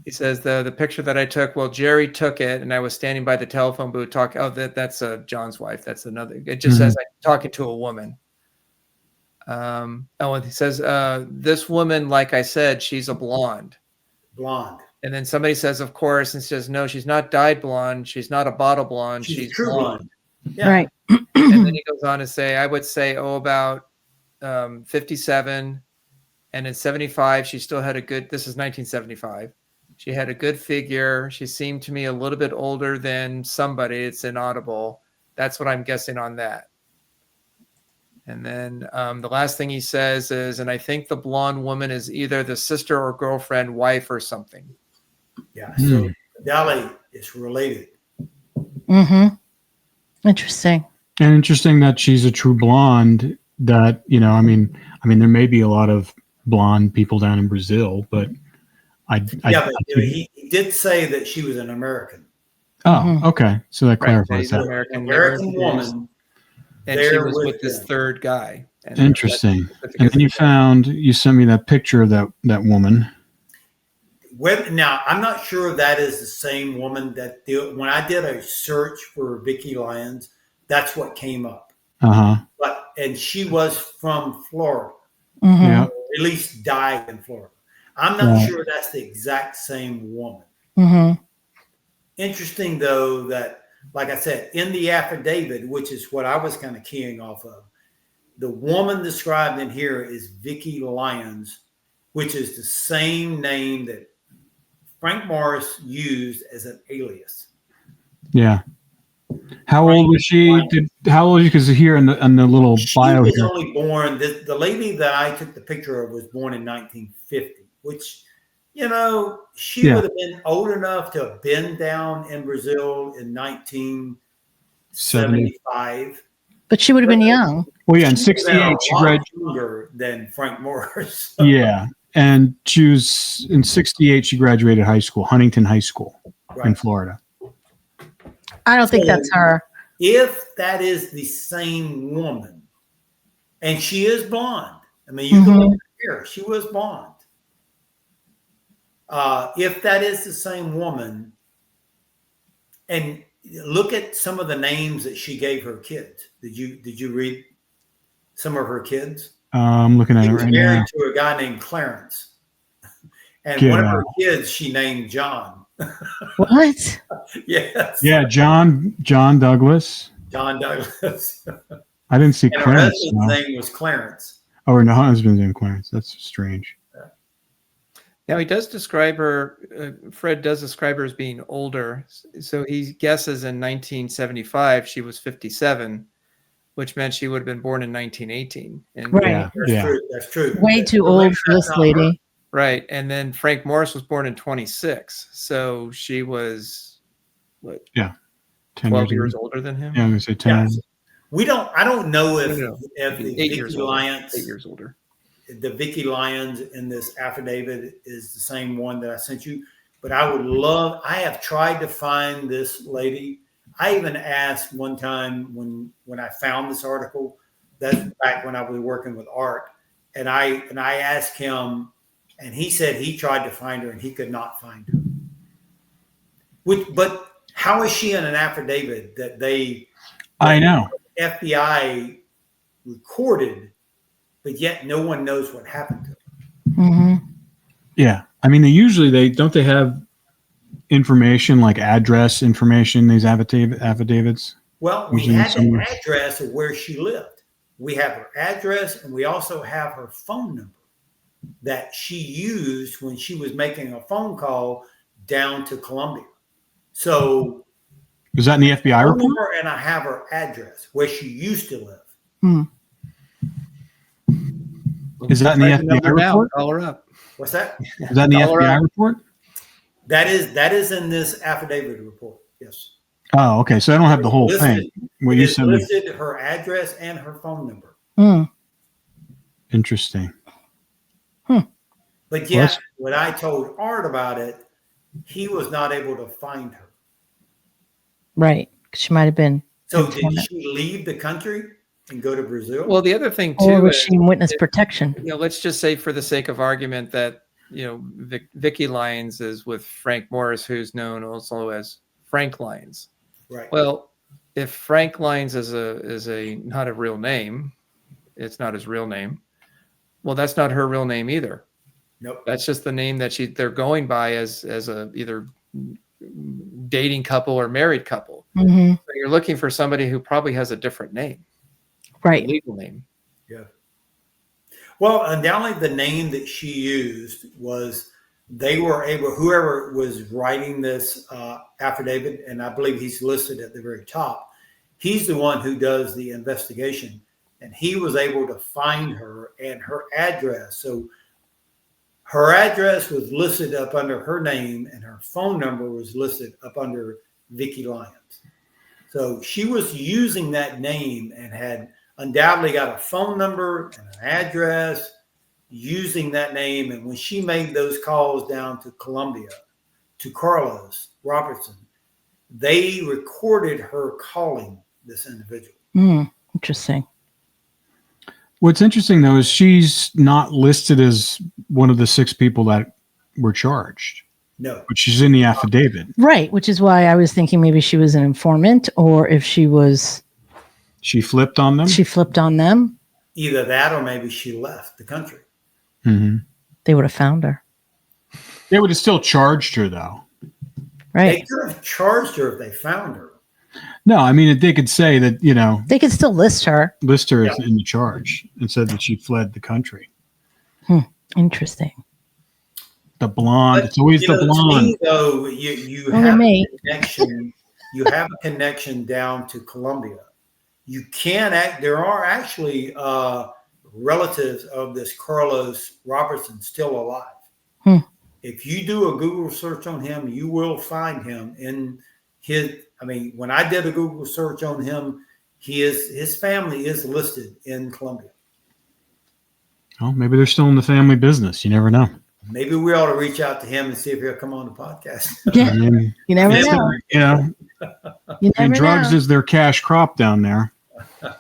he says the picture that I took, well, Jerry took it, and I was standing by the telephone booth talking. Oh, that's John's wife. That's another. It just says I'm talking to a woman. And he says this woman, like I said, she's a blonde. Blonde. And then somebody says, of course, and says, no, she's not dyed blonde. She's not a bottle blonde. She's true blonde. Yeah. Right. And then he goes on to say, I would say, about 57. And in 75, she still had a good, this is 1975. She had a good figure. She seemed to me a little bit older than somebody. It's inaudible. That's what I'm guessing on that. And then the last thing he says is, and I think the blonde woman is either the sister or girlfriend, wife or something. Yeah. So Dolly is related. Mm-hmm. Interesting. And interesting that she's a true blonde. That, you know, I mean, there may be a lot of blonde people down in Brazil, but he did say that she was an American. Oh, okay. So that clarifies that. American woman. And she was with this third guy. And interesting. And then you sent me that picture of that woman. Now, I'm not sure if that is the same woman when I did a search for Vicki Lyons, that's what came up. And she was from Florida. Mm-hmm. Yeah. At least died in Florida. I'm not sure that's the exact same woman. Mm-hmm. Interesting, though, that, like I said, in the affidavit, which is what I was kind of keying off of, the woman described in here is Vicki Lyons, which is the same name that Frank Morris used as an alias. Yeah. How old was she? How old? Because here in the little bio, she was only born. The lady that I took the picture of was born in 1950, which, you know, she would have been old enough to have been down in Brazil in 1975. But she would have been young. Well, yeah, in 68 she graduated younger than Frank Morris. Yeah, and she was in 68. She graduated high school, Huntington High School in Florida. I don't think that's her. If that is the same woman, and she is blonde, I mean, you can look at her, she was blonde. If that is the same woman, and look at some of the names that she gave her kids. Did you read some of her kids? I'm looking at it right now. She was married to a guy named Clarence, and one of her kids she named John. What? Yes. Yeah, John Douglas. John Douglas. I didn't see Clarence. Her husband's name was Clarence. Oh, her husband's name Clarence. That's strange. Now he does describe her. Fred does describe her as being older. So he guesses in 1975 she was 57, which meant she would have been born in 1918. And right. That's true. Way too old for this lady. Right. And then Frank Morris was born in 26. So she was, what? Yeah. 12 years older than him? Yeah, I'm going to say 10. Yeah. I don't know if the 8 years Lyons, 8 years older. The Vicki Lyons in this affidavit is the same one that I sent you. But I have tried to find this lady. I even asked one time when I found this article, that's back when I was working with Art, and I asked him, and he said he tried to find her and he could not find her. But how is she in an affidavit that I know FBI recorded, but yet no one knows what happened to her? Mm-hmm. Yeah, I mean, they have information like address information. These affidavits. Well, we had an address of where she lived. We have her address, and we also have her phone number. that she used when she was making a phone call down to Colombia. So was that in the FBI report? And I have her address where she used to live. Is that in the FBI report? Call her up. What's that? Is that in the FBI report? That is in this affidavit report. Yes. Oh, okay. So I don't have the whole thing. What you said listed her address and her phone number. Interesting. But yeah, when I told Art about it, he was not able to find her. Right. She might have been. So did she leave the country and go to Brazil? Well, the other thing too, or was she in witness protection? Let's just say, for the sake of argument, that Vicky Lyons is with Frank Morris, who's known also as Frank Lyons. Right. Well, if Frank Lyons is a not a real name, it's not his real name. Well, that's not her real name either. Nope. That's just the name that they're going by as a either dating couple or married couple. Mm-hmm. So you're looking for somebody who probably has a different name, right? A legal name. Yeah. Well, undoubtedly, the name that she used was they were able. Whoever was writing this affidavit, and I believe he's listed at the very top. He's the one who does the investigation, and he was able to find her and her address. So her address was listed up under her name, and her phone number was listed up under Vicky Lyons. So she was using that name and had undoubtedly got a phone number and an address using that name. And when she made those calls down to Colombia, to Carlos Robertson, they recorded her calling this individual. Interesting. What's interesting, though, is she's not listed as one of the 6 people that were charged. No. But she's in the affidavit. Right, which is why I was thinking maybe she was an informant, or if she was... She flipped on them? She flipped on them? Either that or maybe she left the country. Mm-hmm. They would have found her. They would have still charged her, though. Right. They could have charged her if they found her. No, I mean, they could say that, they could still list her. List her as in the charge and said that she fled the country. Interesting. The blonde. It's always the blonde. To me, though, you have a connection. You have a connection down to Colombia. You can act. There are actually relatives of this Carlos Robertson still alive. If you do a Google search on him, you will find him in his. I mean, when I did a Google search on him, his family is listed in Colombia. Oh, maybe they're still in the family business. You never know. Maybe we ought to reach out to him and see if he'll come on the podcast. Yeah, you never know. Drugs is their cash crop down there. This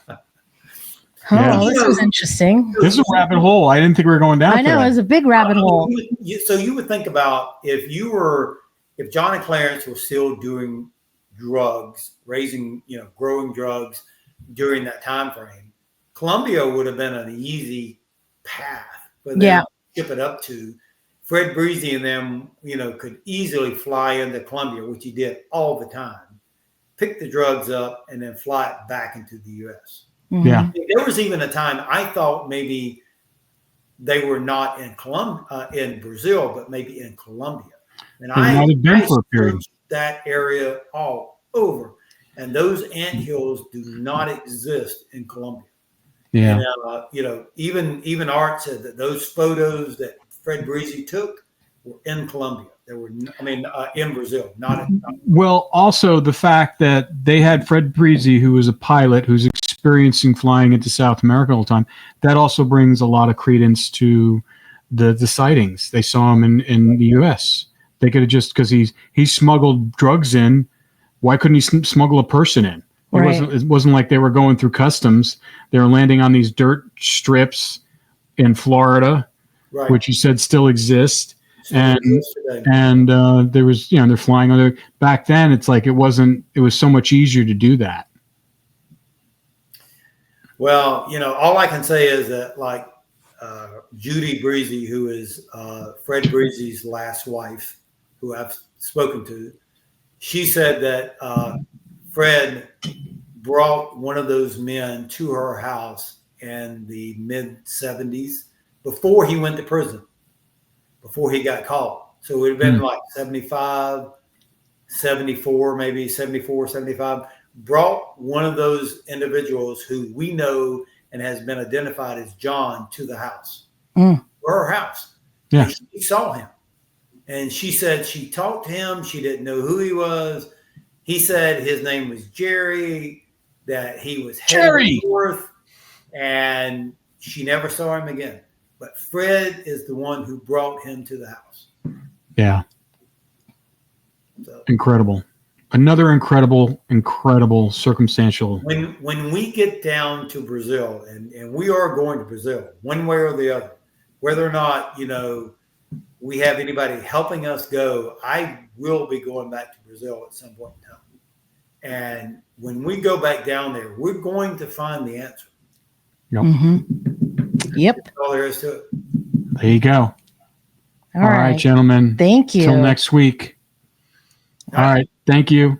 was interesting. This is a rabbit hole. I didn't think we were going down. I know, it was a big rabbit hole. So you would think about if John and Clarence were still doing drugs, growing drugs during that time frame, Colombia would have been an easy path for them to ship it up to. Fred Breezy and them, could easily fly into Colombia, which he did all the time, pick the drugs up, and then fly it back into the U.S. Mm-hmm. Yeah. There was even a time I thought maybe they were not in in Brazil, but maybe in Colombia. And I searched that area all over, and those anthills do not exist in Colombia. Yeah. And, even Art said that those photos that Fred Breezy took were in Colombia. They were, in Brazil, not in. Well, also the fact that they had Fred Breezy, who was a pilot who's experiencing flying into South America all the time, that also brings a lot of credence to the sightings. They saw him in the U.S. They could have just, because he smuggled drugs in. Why couldn't he smuggle a person in? It wasn't like they were going through customs. They were landing on these dirt strips in Florida, which you said still exist. And there was, they're flying on back then. It's like it was so much easier to do that. Well, all I can say is that Judy Breezy, who is Fred Breezy's last wife, who I've spoken to, she said that Fred brought one of those men to her house in the mid 70s before he went to prison, before he got caught. So it would have been like 75, 74, maybe 74, 75. Brought one of those individuals who we know and has been identified as John to the house, or her house. Yeah. And she saw him. And she said she talked to him. She didn't know who he was. He said his name was Jerry, that he was headed north, and she never saw him again. But Fred is the one who brought him to the house. Yeah. So, incredible. Another incredible circumstantial. When we get down to Brazil, and we are going to Brazil, one way or the other, whether or not, we have anybody helping us go, I will be going back to Brazil at some point in time. And when we go back down there, we're going to find the answer. Yep. Mm-hmm. Yep. That's all there is to it. There you go. All right, gentlemen. Thank you. Till next week. All right. Thank you.